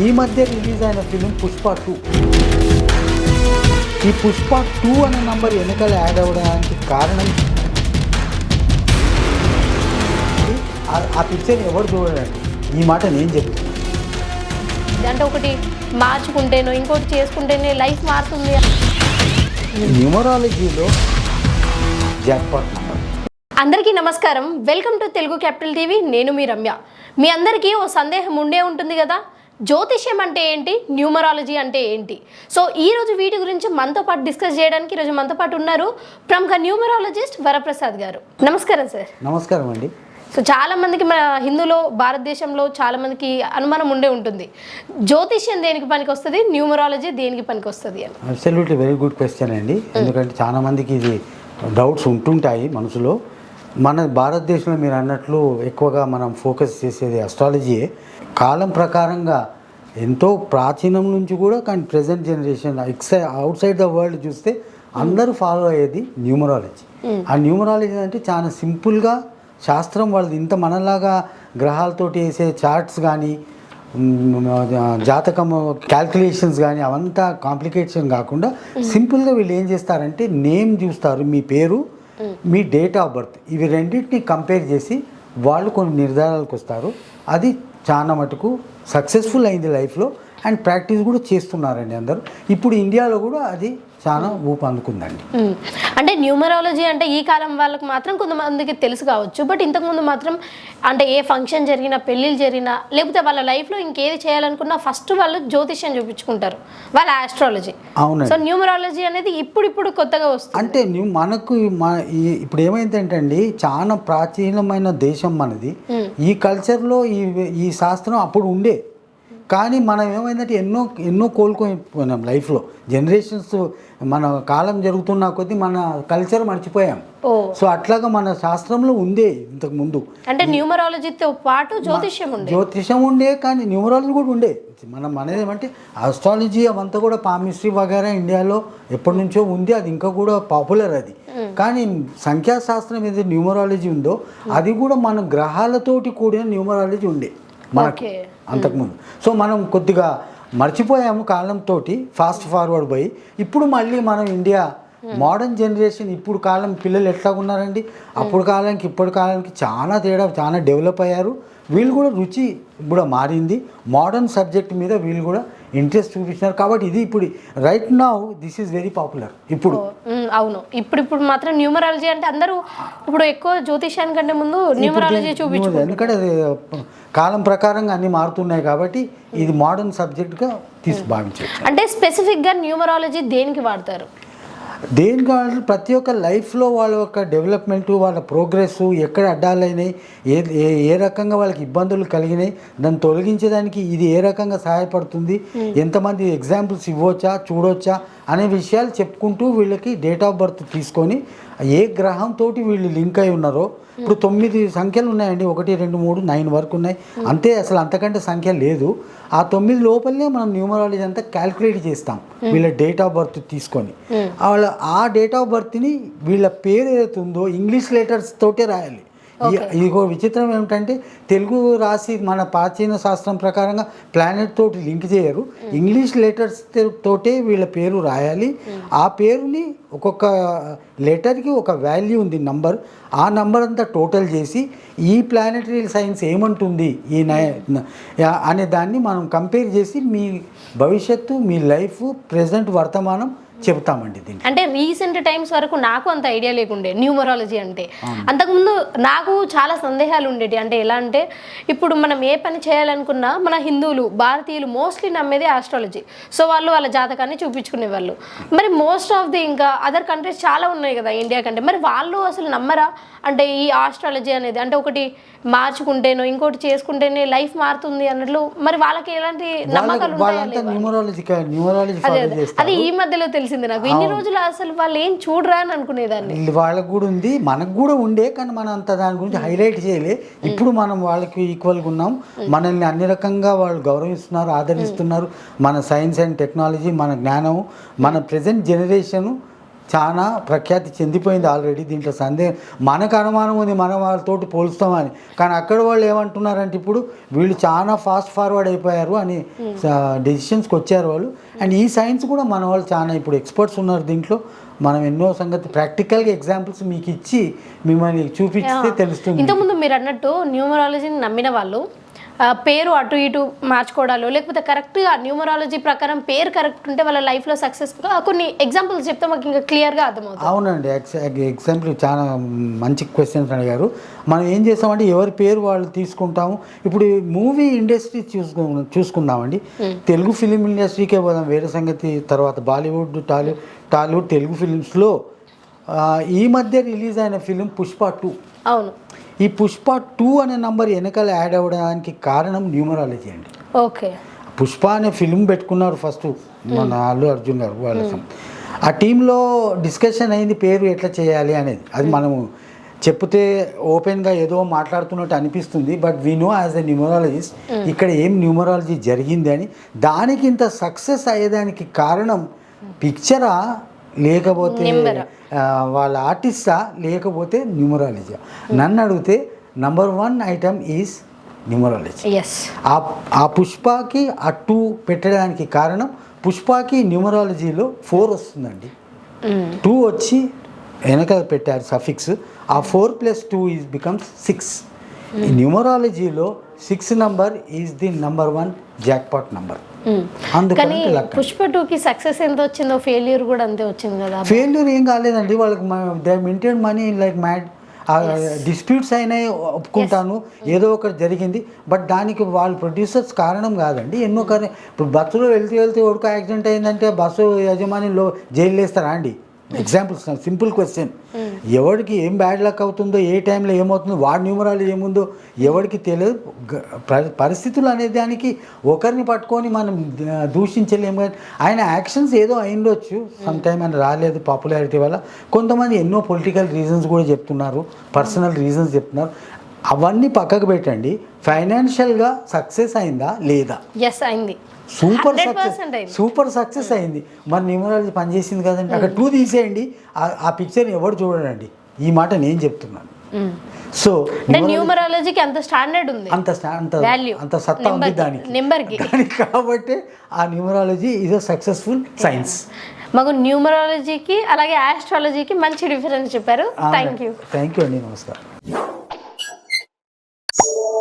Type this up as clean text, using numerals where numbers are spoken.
ఈ మధ్య రిలీజ్ అయిన ఫిలిం పుష్ప 2. ఈ పుష్ప 2 అనే నంబర్ వెనకాల యాడ్ అవ్వడానికి కారణం ఆ పిక్చర్ ఎవరు చూడాలండి, ఈ మాట నేను చెప్తాను. అంటే ఒకటి మార్చుకుంటేనో ఇంకోటి చేసుకుంటేనే లైఫ్ మారుతుంది. న్యూమరాలజీలో జాక్పాట్ నంబర్. అందరికీ నమస్కారం, welcome to Telugu capital TV. నేను మీ రమ్య. మీ అందరికీ ఓ సందేహం ఉండే ఉంటుంది కదా, జ్యోతిష్యం అంటే ఏంటి, న్యూమరాలజీ అంటే ఏంటి? సో ఈరోజు వీటి గురించి మనతో పాటు డిస్కస్ చేయడానికి ఈరోజు మనతో పాటు ఉన్నారు ప్రముఖ న్యూమరాలజిస్ట్ వరప్రసాద్ గారు. నమస్కారం సార్. నమస్కారం అండి. సో చాలా మందికి మన హిందూలో, భారతదేశంలో చాలా మందికి అనుమానం ఉండే ఉంటుంది, జ్యోతిష్యం దేనికి పనికి వస్తుంది, న్యూమరాలజీ దేనికి పనికి వస్తుంది అని. అబ్సల్యూట్లీ వెరీ గుడ్ క్వశ్చన్ అండి. ఎందుకంటే చాలా మందికి ఇది డౌట్స్ ఉంటుంటాయి మనసులో. మన భారతదేశంలో మీరు అన్నట్లు ఎక్కువగా మనం ఫోకస్ చేసేది అస్ట్రాలజీయే. కాలం ప్రకారంగా ఎంతో ప్రాచీనం నుంచి కూడా, కానీ present generation out side the world చూస్తే అందరూ ఫాలో అయ్యేది న్యూమరాలజీ. ఆ న్యూమరాలజీ అంటే చాలా సింపుల్గా శాస్త్రం వాళ్ళది. ఇంత మనలాగా గ్రహాలతోటి వేసే చార్ట్స్ కానీ, జాతకం క్యాల్కులేషన్స్ కానీ అవంతా కాంప్లికేషన్ కాకుండా సింపుల్గా వీళ్ళు ఏం చేస్తారంటే నేమ్ చూస్తారు, మీ పేరు, మీ డేట్ ఆఫ్ బర్త్, ఇవి రెండింటిని కంపేర్ చేసి వాళ్ళు కొన్ని నిర్ధారాలకు వస్తారు. అది చాలా మటుకు సక్సెస్ఫుల్ అయింది లైఫ్లో, అండ్ ప్రాక్టీస్ కూడా చేస్తున్నారండి అందరూ. ఇప్పుడు ఇండియాలో కూడా అది చాలా ఊపు అందుకుందండి. అంటే న్యూమరాలజీ అంటే ఈ కాలం వాళ్ళకి మాత్రం కొంతమందికి తెలుసు కావచ్చు, బట్ ఇంతకుముందు మాత్రం అంటే ఏ ఫంక్షన్ జరిగినా, పెళ్ళిళ్ళు జరిగినా, లేకపోతే వాళ్ళ లైఫ్లో ఇంకేది చేయాలనుకున్నా ఫస్ట్ వాళ్ళు జ్యోతిష్యం చూపించుకుంటారు, వాళ్ళ ఆస్ట్రాలజీ. అవునండి. సో న్యూమరాలజీ అనేది ఇప్పుడు కొత్తగా వస్తుంది. అంటే మనకు ఇప్పుడు ఏమైందంటే అండి, చాలా ప్రాచీనమైన దేశం మనది. ఈ కల్చర్లో ఈ శాస్త్రం అప్పుడు ఉండే, కానీ మనం ఏమైందంటే ఎన్నో కోలుకోపోయినాం లైఫ్లో. జనరేషన్స్ మన కాలం జరుగుతున్న కొద్దీ మన కల్చర్ మర్చిపోయాం. సో అట్లాగా మన శాస్త్రంలో ఉండే ఇంతకు ముందు. అంటే న్యూమరాలజీతో పాటు జ్యోతిష్యం ఉండే, కానీ న్యూమరాలజీ కూడా ఉండే. మనం అనేది ఏమంటే ఆస్ట్రాలజీ అవంతా కూడా పామిస్ట్రీ వగేరా ఇండియాలో ఎప్పటి నుంచో ఉంది, అది ఇంకా కూడా పాపులర్ అది. కానీ సంఖ్యాశాస్త్రం ఏదైతే న్యూమరాలజీ ఉందో అది కూడా మన గ్రహాలతోటి కూడిన న్యూమరాలజీ ఉండే మనకి అంతకుముందు. సో మనం కొద్దిగా మర్చిపోయాము కాలంతో, ఫాస్ట్ ఫార్వర్డ్ పోయి. ఇప్పుడు మళ్ళీ మనం ఇండియా మోడర్న్ జనరేషన్, ఇప్పుడు కాలం పిల్లలు ఎట్లా ఉన్నారండి, అప్పుడు కాలానికి ఇప్పటి కాలానికి చాలా తేడా, చాలా డెవలప్ అయ్యారు. వీళ్ళు కూడా రుచి కూడా మారింది, మోడర్న్ సబ్జెక్ట్ మీద వీళ్ళు కూడా ఇంట్రెస్ట్ చూపించినారు. కాబట్టి ఇది ఇప్పుడు right now this is very popular ఇప్పుడు. అవును, ఇప్పుడు మాత్రం న్యూమరాలజీ అంటే అందరూ ఇప్పుడు ఎక్కువ జ్యోతిష్యానికంటే ముందు న్యూమరాలజీ చూపించారు. ఎందుకంటే అది కాలం ప్రకారంగా అన్ని మారుతున్నాయి కాబట్టి ఇది మోడర్న్ సబ్జెక్ట్గా భావించారు. అంటే స్పెసిఫిక్గా న్యూమరాలజీ దేనికి వాడతారు? దేనికి వాళ్ళు ప్రతి ఒక్క లైఫ్లో వాళ్ళ యొక్క డెవలప్మెంటు, వాళ్ళ ప్రోగ్రెస్, ఎక్కడ అడ్డాలైనాయి, ఏ రకంగా వాళ్ళకి ఇబ్బందులు కలిగినాయి, దాన్ని తొలగించడానికి ఇది ఏ రకంగా సహాయపడుతుంది, ఎంతమంది ఎగ్జాంపుల్స్ ఇవ్వచ్చా, చూడొచ్చా అనే విషయాలు చెప్పుకుంటూ వీళ్ళకి డేట్ ఆఫ్ బర్త్ తీసుకొని ఏ గ్రహంతో వీళ్ళు లింక్ అయి ఉన్నారో. ఇప్పుడు 9 సంఖ్యలు ఉన్నాయండి, 1, 2, 3, 9 వరకు ఉన్నాయి అంతే, అసలు అంతకంటే సంఖ్య లేదు. ఆ 9 లోపలనే మనం న్యూమరాలజీ అంతా క్యాల్కులేట్ చేస్తాం వీళ్ళ డేట్ ఆఫ్ బర్త్ తీసుకొని. ఆ డేట్ ఆఫ్ బర్త్ని వీళ్ళ పేరు ఏదైతే ఉందో ఇంగ్లీష్ లెటర్స్ తోటే రాయాలి. ఇదిగో విచిత్రం ఏమిటంటే, తెలుగు రాసి మన ప్రాచీన శాస్త్రం ప్రకారంగా ప్లానెట్ తోటి లింక్ చేయరు, ఇంగ్లీష్ లెటర్స్ తోటే వీళ్ళ పేరు రాయాలి. ఆ పేరుని ఒక్కొక్క లెటర్కి ఒక వాల్యూ ఉంది, నంబర్. ఆ నంబర్ అంతా టోటల్ చేసి ఈ ప్లానెటరీ సైన్స్ ఏమంటుంది అనే దాన్ని మనం కంపేర్ చేసి మీ భవిష్యత్తు, మీ లైఫ్, ప్రెజెంట్, వర్తమానం చెబుతామండి. దీన్ని అంటే రీసెంట్ టైమ్స్ వరకు నాకు అంత ఐడియా లేకుండే న్యూమరాలజీ అంటే. అంతకుముందు నాకు చాలా సందేహాలు ఉండేవి. అంటే ఎలా అంటే, ఇప్పుడు మనం ఏ పని చేయాలనుకున్నా మన హిందువులు, భారతీయులు మోస్ట్లీ నమ్మేది ఆస్ట్రాలజీ. సో వాళ్ళు వాళ్ళ జాతకాన్ని చూపించుకునేవాళ్ళు. మరి మోస్ట్ ఆఫ్ ది ఇంకా అదర్ కంట్రీస్ చాలా ఉన్నాయి కదా ఇండియా కంటే, మరి వాళ్ళు అసలు నమ్మరా? అంటే ఈ ఆస్ట్రాలజీ అనేది అంటే ఒకటి మార్చుకుంటేనో ఇంకోటి చేసుకుంటేనే లైఫ్ మారుతుంది అన్నట్లు, మరి వాళ్ళకి ఎలాంటి నమ్మకాలు అది ఈ మధ్యలో తెలిసింది నాకు. ఇన్ని రోజులు అసలు వాళ్ళు ఏం చూడరా అని అనుకునేదాన్ని. వాళ్ళకు కూడా ఉంది, మనకు కూడా ఉండే, కానీ మనం అంత దాని గురించి హైలైట్ చేయలే. ఇప్పుడు మనం వాళ్ళకి ఈక్వల్గా ఉన్నాం, మనల్ని అన్ని రకంగా వాళ్ళు గౌరవిస్తున్నారు, ఆదరిస్తున్నారు. మన సైన్స్ అండ్ టెక్నాలజీ, మన జ్ఞానం, మన ప్రజెంట్ జనరేషను చాలా ప్రఖ్యాతి చెందిపోయింది ఆల్రెడీ. దీంట్లో సందేహం, మనకు అనుమానం ఉంది మన వాళ్ళతోటి పోలుస్తామని, కానీ అక్కడ వాళ్ళు ఏమంటున్నారంటే ఇప్పుడు వీళ్ళు చాలా ఫాస్ట్ ఫార్వర్డ్ అయిపోయారు అని డెసిషన్స్కి వచ్చారు వాళ్ళు. అండ్ ఈ సైన్స్ కూడా మన వాళ్ళు చాలా ఇప్పుడు ఎక్స్పర్ట్స్ ఉన్నారు దీంట్లో. మనం ఎన్నో సంగతి ప్రాక్టికల్గా ఎగ్జాంపుల్స్ మీకు ఇచ్చి మిమ్మల్ని చూపిస్తే తెలుస్తుంది. ఇంతకుముందు మీరు అన్నట్టు న్యూమరాలజీని నమ్మిన వాళ్ళు పేరు అటు ఇటు మార్చుకోవడాలు, లేకపోతే కరెక్ట్గా న్యూమరాలజీ ప్రకారం పేరు కరెక్ట్ ఉంటే వాళ్ళ లైఫ్లో సక్సెస్, కొన్ని ఎగ్జాంపుల్స్ చెప్తే మాకు ఇంకా క్లియర్గా అర్థమవుతుంది. అవునండి, ఎగ్జాంపుల్ చాలా మంచి క్వశ్చన్స్ అడిగారు. మనం ఏం చేస్తామంటే ఎవరి పేరు వాళ్ళు తీసుకుంటాము. ఇప్పుడు మూవీ ఇండస్ట్రీ చూసుకుందామండి. తెలుగు ఫిలిం ఇండస్ట్రీకే పోదాం, వేరే సంగతి తర్వాత బాలీవుడ్ టాలీవుడ్ తెలుగు ఫిలిమ్స్లో ఈ మధ్య రిలీజ్ అయిన ఫిలిం పుష్ప 2. అవును, ఈ పుష్ప 2 అనే నంబర్ వెనకాల యాడ్ అవ్వడానికి కారణం న్యూమరాలజీ అండి. ఓకే, పుష్ప అనే ఫిల్మ్ పెట్టుకున్నారు ఫస్ట్ మన అల్లు అర్జున్ గారు వాళ్ళ. ఆ టీంలో డిస్కషన్ అయింది పేరు ఎట్లా చేయాలి అనేది. అది మనము చెప్తే ఓపెన్గా ఏదో మాట్లాడుతున్నట్టు అనిపిస్తుంది, but we know as a numerologist ఇక్కడ ఏం న్యూమరాలజీ జరిగింది అని. దానికి ఇంత సక్సెస్ అయ్యేదానికి కారణం పిక్చరా లేకపోతే వాళ్ళ ఆర్టిస్టా లేకపోతే న్యూమరాలజీ. నన్ను అడిగితే నంబర్ 1 ఐటమ్ ఈజ్ న్యూమరాలజీ. ఆ పుష్పకి ఆ 2 పెట్టడానికి కారణం పుష్పకి న్యూమరాలజీలో 4 వస్తుందండి. 2 వచ్చి వెనక పెట్టారు సఫిక్స్. ఆ 4 + 2 ఈజ్ బికమ్స్ 6. ఈ న్యూమరాలజీలో 6 number is the number 1 jackpot number. కానీ పుష్ప 2కి సక్సెస్ ఎంత వచ్చిందో ఫెయిల్యూర్ కూడా అంతే వచ్చింది కదా. ఫెయిల్యూర్ ఏం కాలేదండి వాళ్ళకి. They maintain money like mad. Disputes అయినాయి ఒప్పుకుంటాను, ఏదో ఒకటి జరిగింది, బట్ దానికి వాళ్ళు ప్రొడ్యూసర్స్ కారణం కాదండి. ఎన్నో ఇప్పుడు బస్సులో వెళ్తూ ఎవరికో యాక్సిడెంట్ అయిందంటే బస్సు యజమానిలో జైలు వేస్తారా అండి? Examples, simple question. ఎవరికి ఏం బ్యాడ్ లక్ అవుతుందో, ఏ టైంలో ఏమవుతుందో, వాడి న్యూమరాలజీ ఏముందో ఎవరికి తెలియదు. పరిస్థితులు అనే దానికి ఒకరిని పట్టుకొని మనం దూషించలేము. కానీ ఆయన యాక్షన్స్ ఏదో అయిండొచ్చు, సమ్ టైమ్ అని రాలేదు పాపులారిటీ వల్ల. కొంతమంది ఎన్నో పొలిటికల్ రీజన్స్ కూడా చెప్తున్నారు, పర్సనల్ రీజన్స్ చెప్తున్నారు. అవన్నీ పక్కకు పెట్టండి. ఫైనాన్షియల్గా సక్సెస్ అయిందా లేదా? ఎస్, అయింది. సూపర్ సక్సెస్ అయింది. మరి న్యూమరాలజీ పనిచేసింది కదండి. అక్కడ 2 తీసేయండి, ఆ పిక్చర్ ఎవరు చూడండి. ఈ మాట నేను చెప్తున్నాను. సో న్యూమరాలజీకి అంత స్టాండర్డ్ ఉంది, అంత సత్తా ఉంది దానికి. కాబట్టి ఆ numerology is a successful science. మాకు న్యూమరాలజీకి అలాగే ఆస్ట్రాలజీకి మంచి డిఫరెన్స్ చెప్పారు. థ్యాంక్ యూ అండి. నమస్కారం.